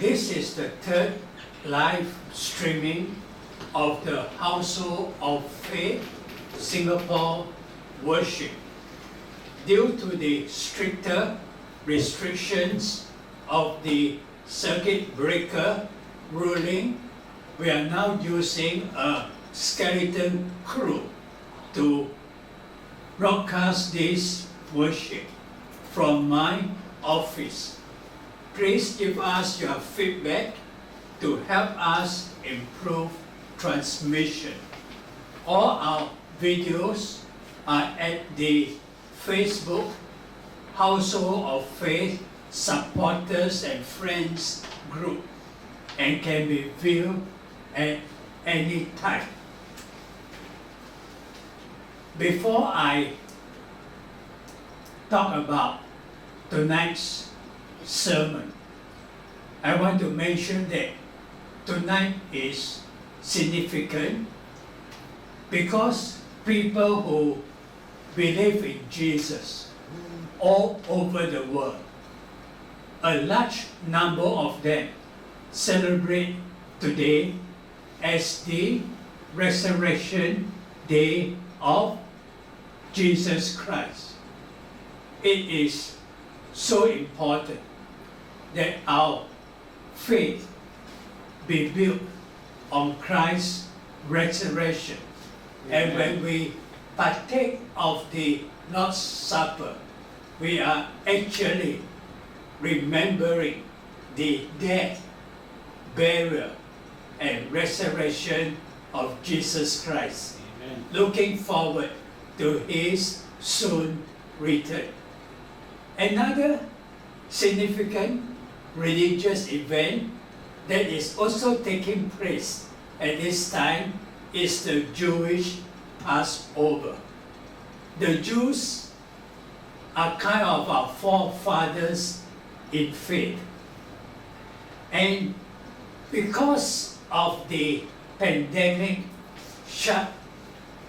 This is the third live streaming of the Household of Faith Singapore worship. Due to the stricter restrictions of the circuit breaker ruling, we are now using a skeleton crew to broadcast this worship from my office. Please give us your feedback to help us improve transmission. All our videos are at the Facebook Household of Faith Supporters and Friends group and can be viewed at any time. Before I talk about tonight's sermon, I want to mention that tonight is significant because people who believe in Jesus all over the world, a large number of them celebrate today as the Resurrection Day of Jesus Christ. It is so important that our faith be built on Christ's resurrection. And when we partake of the Lord's Supper, we are actually remembering the death, burial, and resurrection of Jesus Christ. Amen. Looking forward to His soon return. Another significant religious event that is also taking place at this time is the Jewish Passover. The Jews are kind of our forefathers in faith. And because of the pandemic shut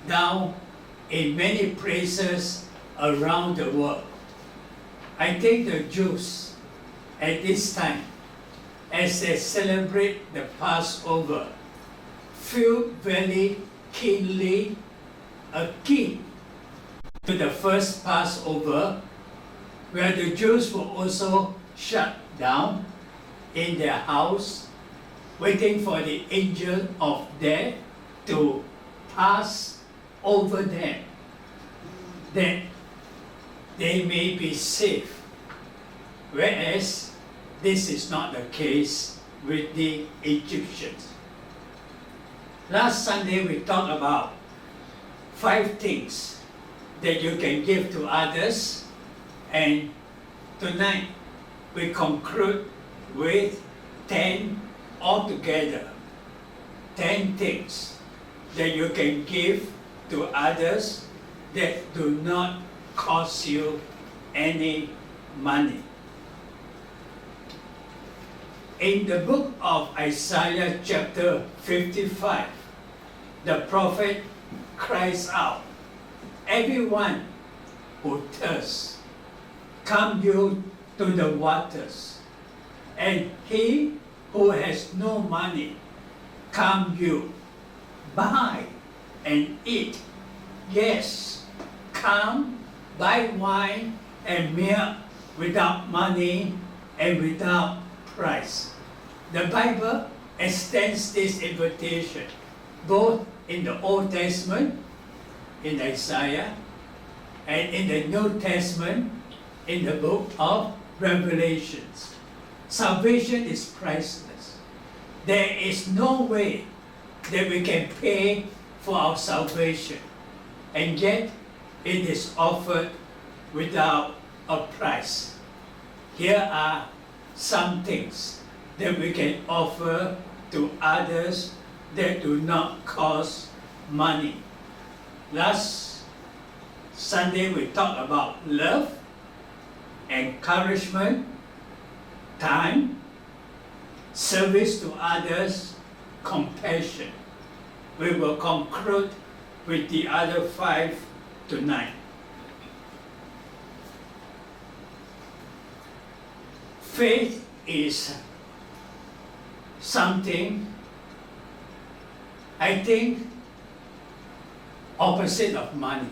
down in many places around the world, I think the Jews at this time, as they celebrate the Passover, feel very keenly akin to the first Passover, where the Jews were also shut down in their house, waiting for the angel of death to pass over them, that they may be safe. Whereas this is not the case with the Egyptians. Last Sunday we talked about 5 things that you can give to others, and tonight we conclude with 10 altogether. 10 things that you can give to others that do not cost you any money. In the book of Isaiah chapter 55, the prophet cries out, "Everyone who thirsts, come you to the waters, and he who has no money, come you, buy and eat. Yes, come, buy wine and milk without money and without price." The Bible extends this invitation both in the Old Testament, in Isaiah, and in the New Testament, in the book of Revelations. Salvation is priceless. There is no way that we can pay for our salvation, and yet it is offered without a price. Here are some things that we can offer to others that do not cost money. Last Sunday we talked about love, encouragement, time, service to others, compassion. We will conclude with the other 5 tonight. Faith is something, I think, opposite of money.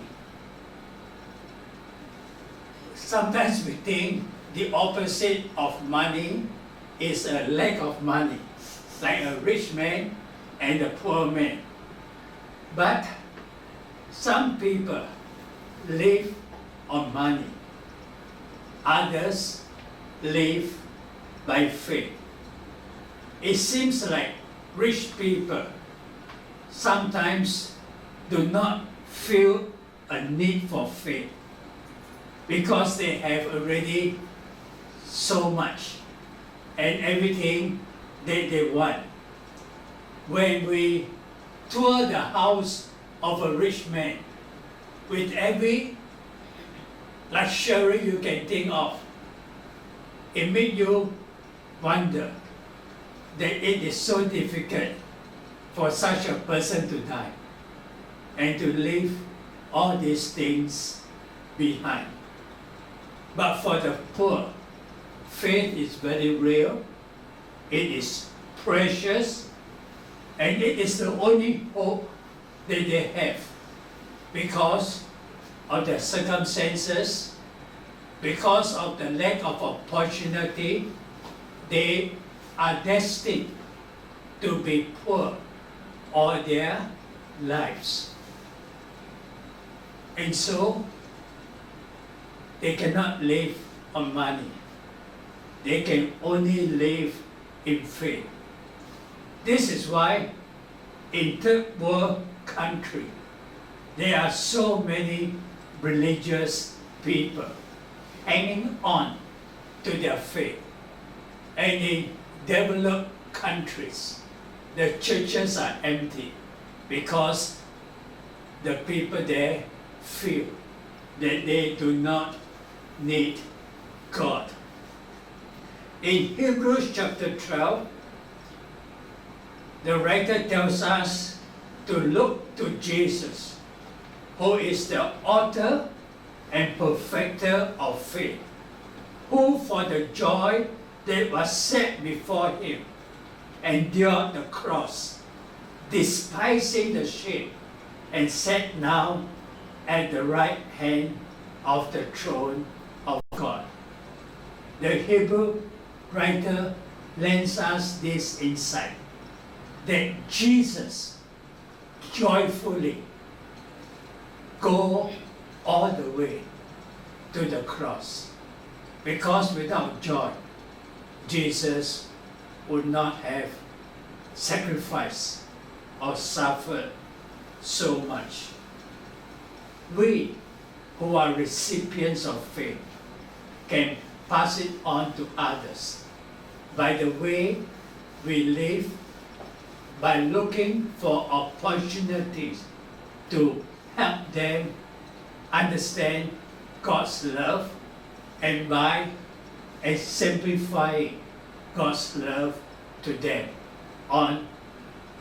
Sometimes we think the opposite of money is a lack of money, like a rich man and a poor man. But some people live on money. Others live by faith. It seems like rich people sometimes do not feel a need for faith because they have already so much and everything that they want. When we tour the house of a rich man with every luxury you can think of, it makes you wonder that it is so difficult for such a person to die and to leave all these things behind. But for the poor, faith is very real, it is precious, and it is the only hope that they have because of their circumstances, because of the lack of opportunity. They are destined to be poor all their lives. And so, they cannot live on money. They can only live in faith. This is why in third world country, there are so many religious people hanging on to their faith. And in developed countries, the churches are empty because the people there feel that they do not need God. In Hebrews chapter 12, the writer tells us to look to Jesus, who is the author and perfecter of faith, who for the joy that was set before him endured the cross, despising the shame, and sat down at the right hand of the throne of God. The Hebrew writer lends us this insight that Jesus joyfully go all the way to the cross, because without joy, Jesus would not have sacrificed or suffered so much. We who are recipients of faith can pass it on to others by the way we live, by looking for opportunities to help them understand God's love, and by exemplifying God's love to them on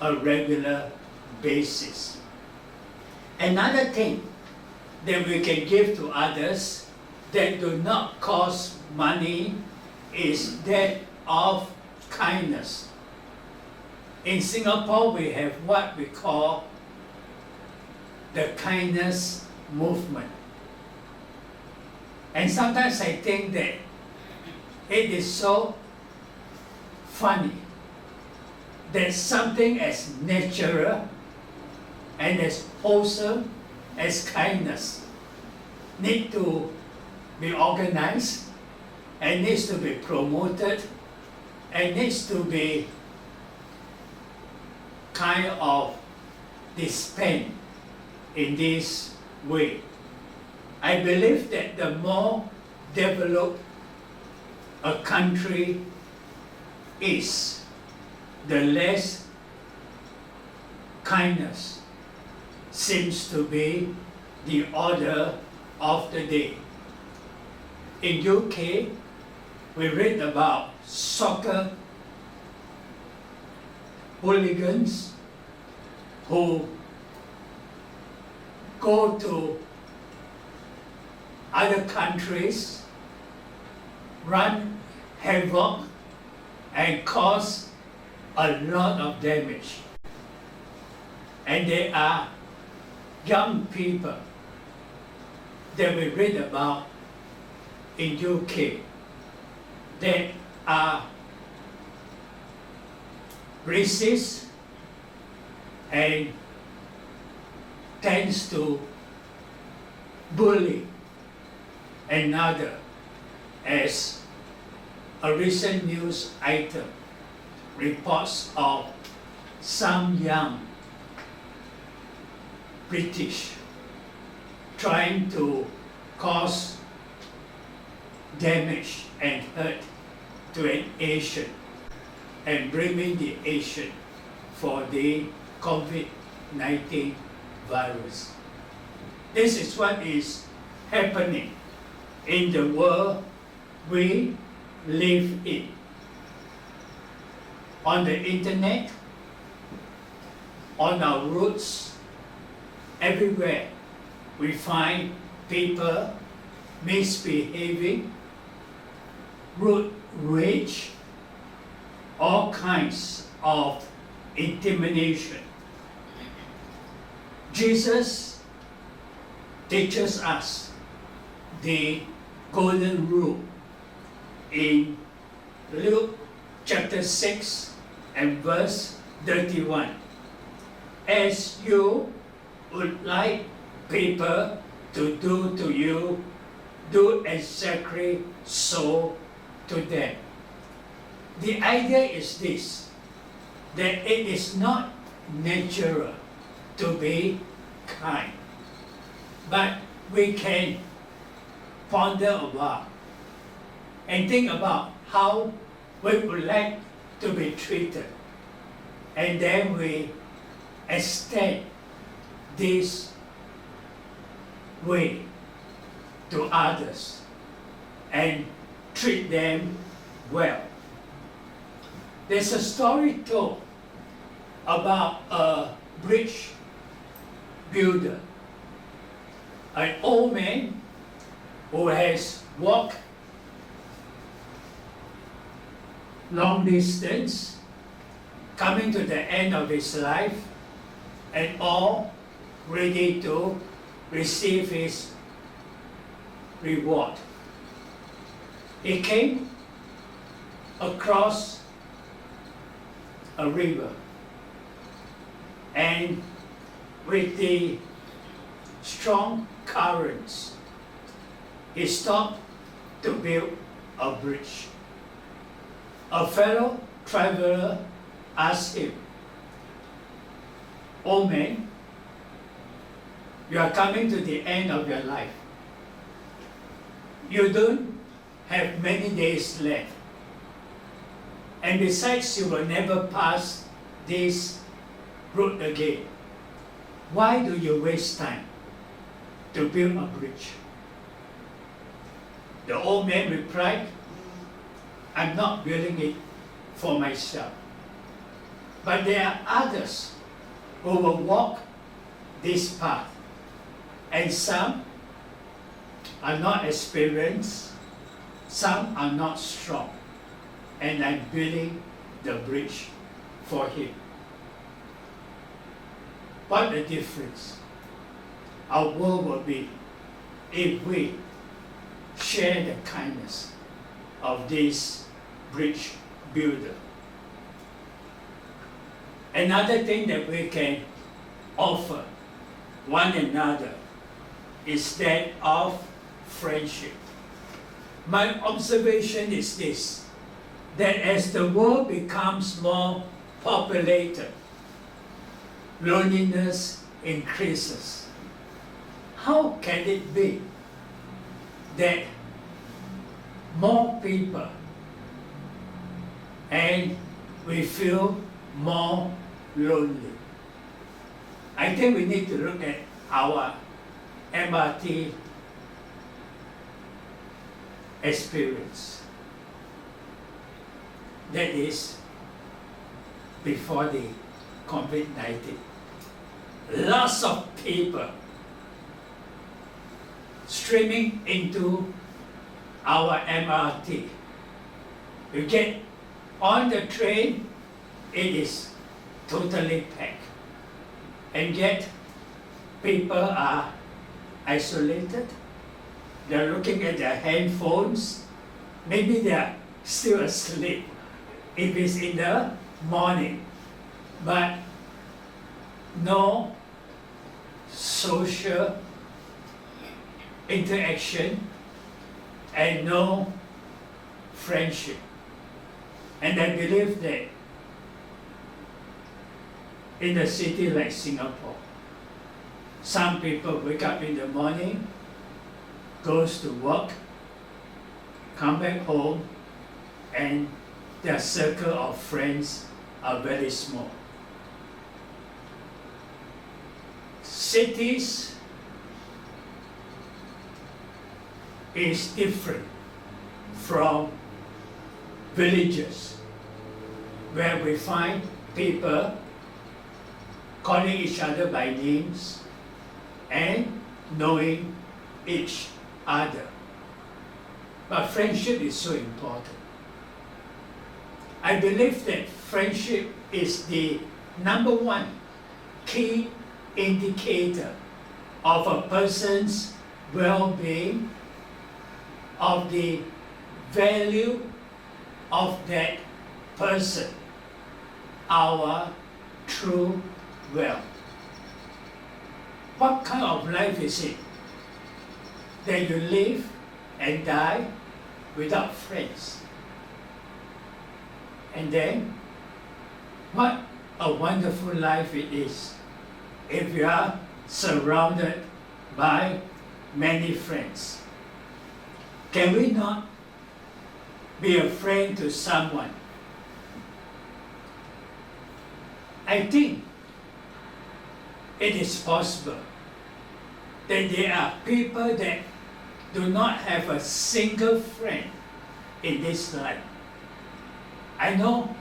a regular basis. Another thing that we can give to others that do not cost money is that of kindness. In Singapore, we have what we call the kindness movement. And sometimes I think that it is so funny that something as natural and as wholesome as kindness need to be organized and needs to be promoted and needs to be kind of dispensed in this way. I believe that the more developed a country is, the less kindness seems to be the order of the day. In UK, we read about soccer hooligans who go to other countries, run havoc, and cause a lot of damage. And there are young people that we read about in UK that are racist and tends to bully another, as a recent news item reports of some young British trying to cause damage and hurt to an Asian and blaming the Asian for the COVID-19 virus. This is what is happening in the world we live in. On the internet, on our roads, everywhere we find people misbehaving, road rage, all kinds of intimidation. Jesus teaches us the golden rule in Luke chapter 6 and verse 31. As you would like people to do to you, do exactly so to them. The idea is this, that it is not natural to be kind, but we can ponder a while and think about how we would like to be treated, and then we extend this way to others and treat them well. There's a story told about a bridge builder, an old man who has walked long distance, coming to the end of his life, and all ready to receive his reward. He came across a river, and with the strong currents, he stopped to build a bridge. A fellow traveler asked him, "Old man, you are coming to the end of your life. You don't have many days left. And besides, you will never pass this road again. Why do you waste time to build a bridge?" The old man replied, "I'm not building it for myself, but there are others who will walk this path, and some are not experienced, some are not strong, and I'm building the bridge for him." What a difference our world will be if we share the kindness of this bridge builder. Another thing that we can offer one another is that of friendship. My observation is this, that as the world becomes more populated, loneliness increases. How can it be that more people and we feel more lonely? I think we need to look at our MRT experience. That is before the COVID-19. Lots of people streaming into our MRT. You get on the train it is totally packed. And yet, people are isolated. They're looking at their handphones. Maybe they're still asleep if it's in the morning. But no social interaction and no friendship. And I believe that in a city like Singapore, some people wake up in the morning, goes to work, come back home, and their circle of friends are very small. Cities is different from villages, where we find people calling each other by names and knowing each other. But friendship is so important. I believe that friendship is the number one key indicator of a person's well-being, of the value of that person, our true wealth. What kind of life is it that you live and die without friends? And then, what a wonderful life it is if you are surrounded by many friends. Can we not be a friend to someone? I think it is possible that there are people that do not have a single friend in this life. I know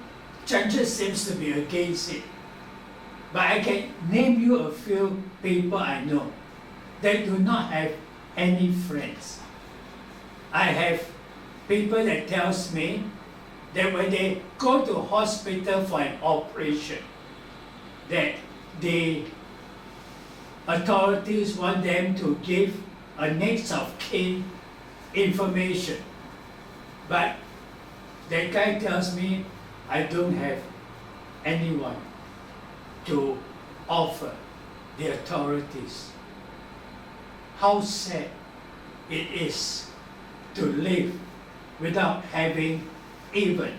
chances seems to be against it, but I can name you a few people I know that do not have any friends. I have people that tells me that when they go to hospital for an operation, that the authorities want them to give a next of kin information. But that guy tells me I don't have anyone to offer the authorities. How sad it is to live without having even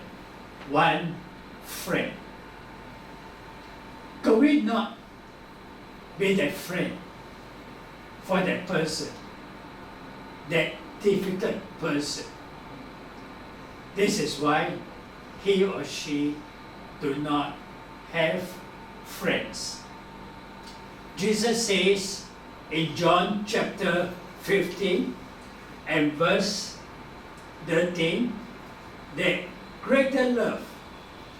one friend. Could we not be that friend for that person, that difficult person? This is why he or she do not have friends. Jesus says in John chapter 15 and verse 13 that greater love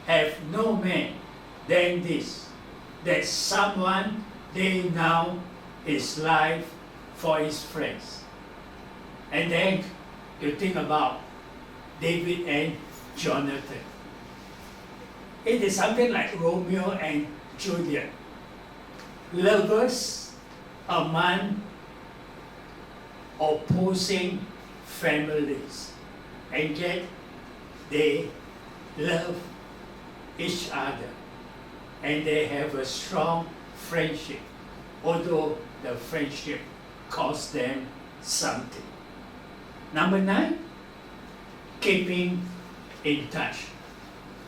have no man than this, that someone lay down his life for his friends. And then you think about David and Jonathan. It is something like Romeo and Juliet, lovers among opposing families, and yet they love each other and they have a strong friendship, although the friendship cost them something. Number 9, keeping in touch.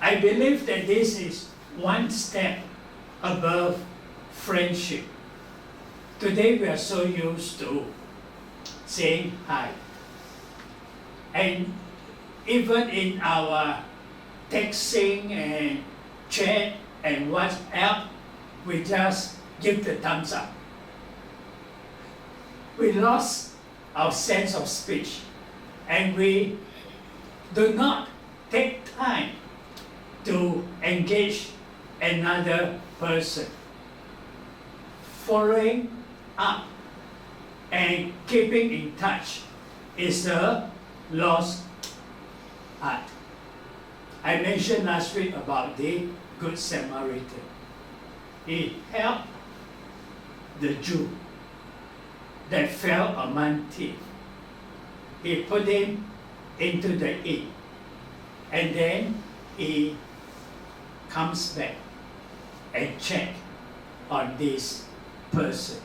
I believe that this is one step above friendship. Today we are so used to saying hi. And even in our texting and chat and WhatsApp, we just give the thumbs up. We lost our sense of speech, and we do not take time to engage another person. Following up and keeping in touch is a lost art. I mentioned last week about the Good Samaritan. He helped the Jew that fell among thieves. He put him into the inn, and then he comes back and check on this person.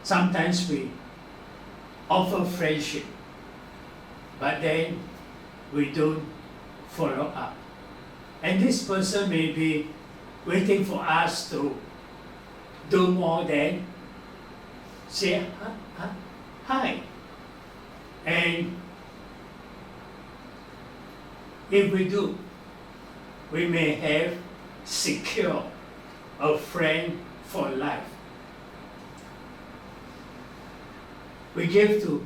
Sometimes we offer friendship, but then we don't follow up. And this person may be waiting for us to do more than say hi. And if we do, we may have secure a friend for life. We give to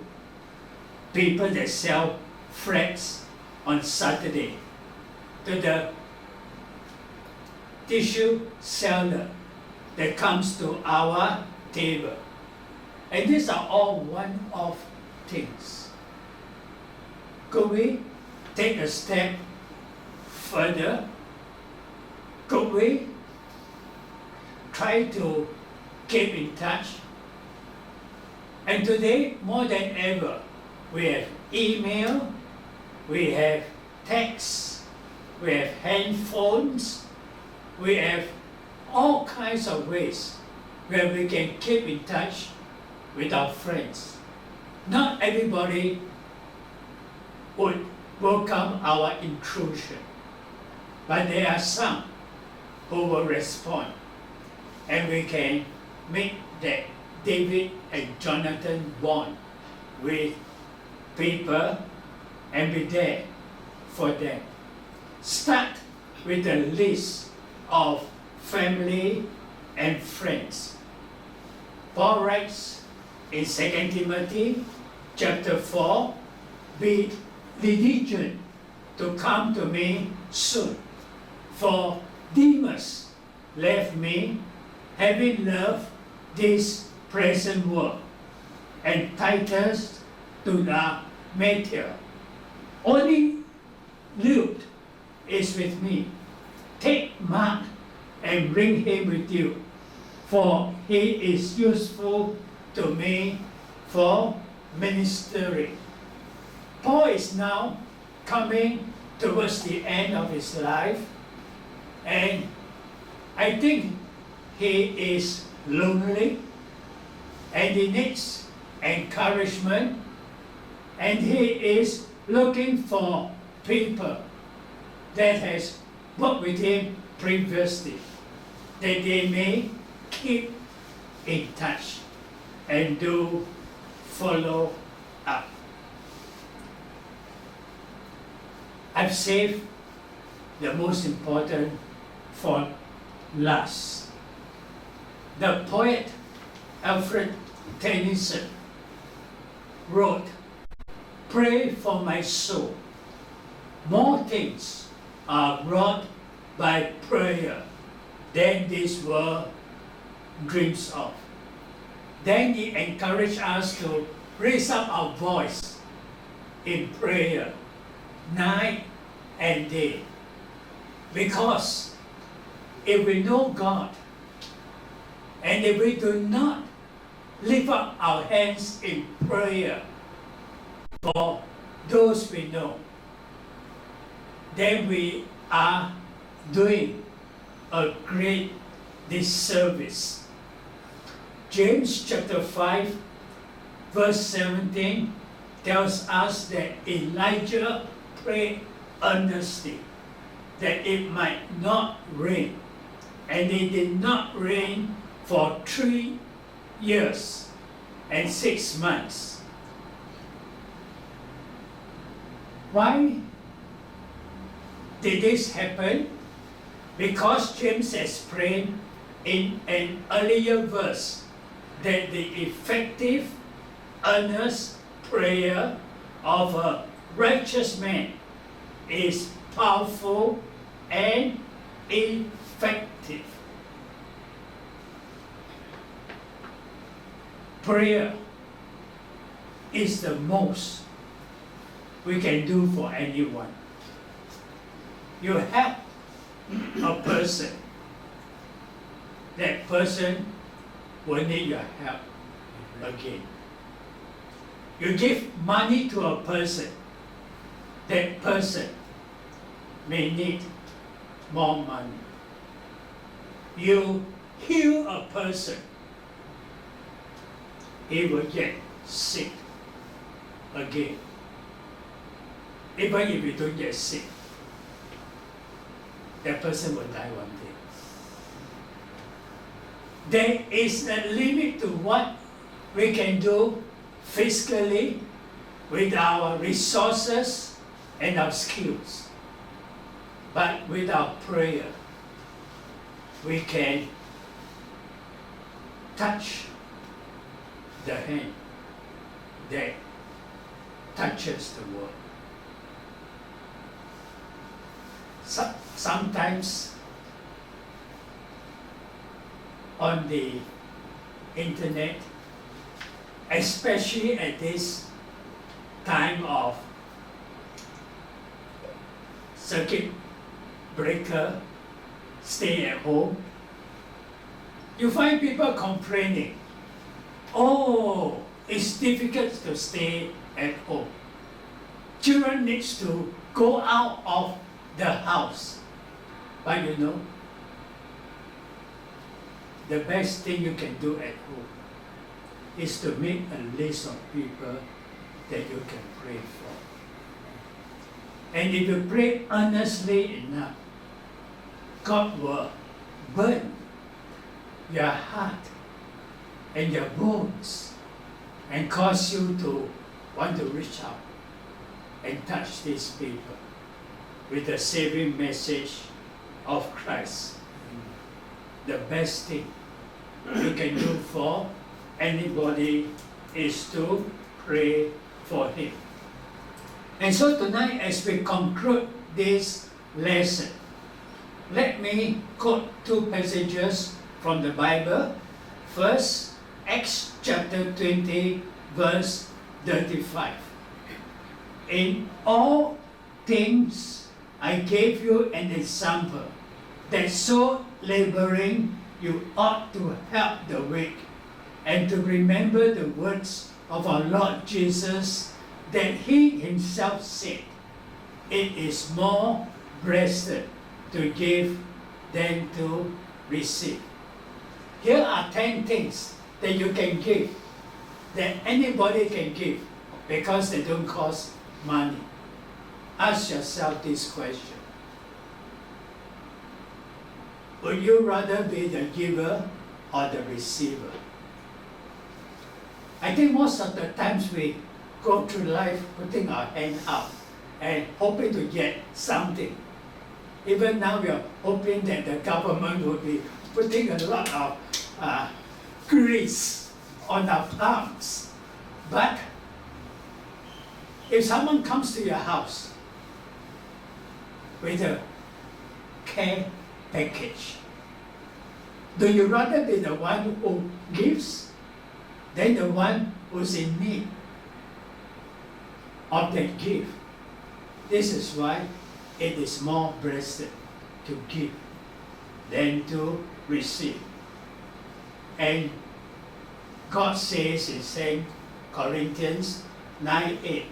people that sell flats on Saturday, to the tissue seller that comes to our table. And these are all one-off things. Could we take a step further? Could we try to keep in touch? And today, more than ever, we have email, we have text, we have handphones, we have all kinds of ways where we can keep in touch with our friends. Not everybody would welcome our intrusion, but there are some who will respond, and we can make that David and Jonathan bond with people and be there for them. Start with a list of family and friends. Paul writes in 2 Timothy chapter 4, be diligent to come to me soon, for Demas left me, having loved this present world, and Titus to the Matthias. Only Luke is with me. Take Mark and bring him with you, for he is useful to me for ministry. Paul is now coming towards the end of his life, and I think he is lonely, and he needs encouragement, and he is looking for people that has worked with him previously, that they may keep in touch and do follow up. I've saved the most important for last. The poet Alfred Tennyson wrote, "Pray for my soul. More things are wrought by prayer than this world dreams of." Then he encouraged us to raise up our voice in prayer night and day. Because if we know God, and if we do not lift up our hands in prayer for those we know, then we are doing a great disservice. James chapter 5 verse 17 tells us that Elijah prayed earnestly that it might not rain, and it did not rain for 3 years and 6 months. Why did this happen? Because James explained in an earlier verse that the effective, earnest prayer of a righteous man is powerful and effective. Prayer is the most we can do for anyone. you help a person, that person will need your help again. You give money to a person, that person may need more money. You heal a person, he will get sick again. Even if you don't get sick, that person will die one day. There is a limit to what we can do physically with our resources and our skills. But with our prayer, we can touch the hand that touches the world. Sometimes on the internet, especially at this time of circuit breaker, stay at home, you find people complaining, oh, it's difficult to stay at home. Children need to go out of the house. But you know, the best thing you can do at home is to make a list of people that you can pray for. And if you pray earnestly enough, God will burn your heart and your bones and cause you to want to reach out and touch these people with the saving message of Christ. The best thing you can do for anybody is to pray for him. And so tonight, as we conclude this lesson, let me quote two passages from the Bible. First, Acts chapter 20, verse 35. In all things I gave you an example, that so laboring you ought to help the weak, and to remember the words of our Lord Jesus, that he himself said, it is more blessed to give than to receive. Here are 10 things that you can give, that anybody can give, because they don't cost money. Ask yourself this question. Would you rather be the giver or the receiver? I think most of the times we go through life putting our hand out and hoping to get something. Even now we are hoping that the government will be putting a lot of grease on our palms. But if someone comes to your house with a care package, do you rather be the one who gives than the one who's in need of that gift? This is why it is more blessed to give than to receive. And God says in 2 Corinthians 9:8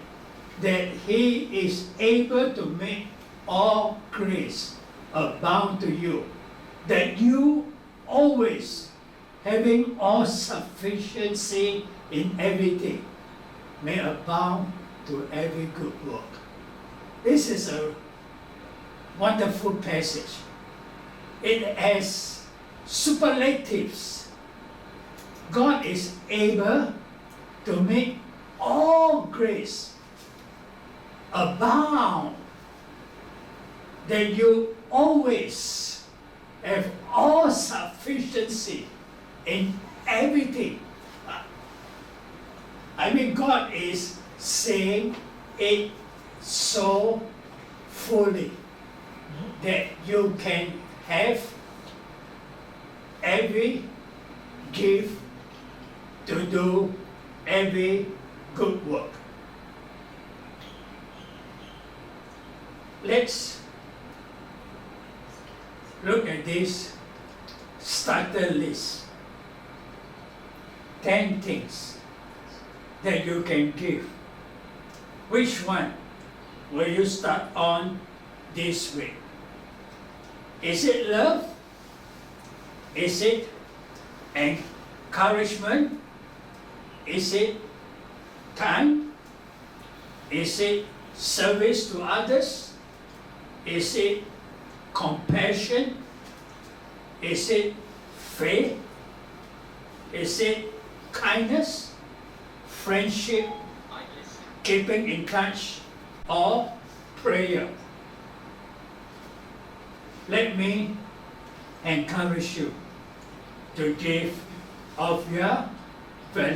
that he is able to make all grace abound to you, that you always, having all sufficiency in everything, may abound to every good work. This is a wonderful passage. It has superlatives. God is able to make all grace abound, that you always have all sufficiency in everything. I mean, God is saying it so fully that you can have every gift to do every good work. look at this starter list. 10 things that you can give. Which one will you start on this week? Is it love? Is it encouragement? Is it time? Is it service to others? Is it compassion? Is it faith? Is it kindness? Friendship? Keeping in touch? Or prayer? Let me encourage you to give of your value.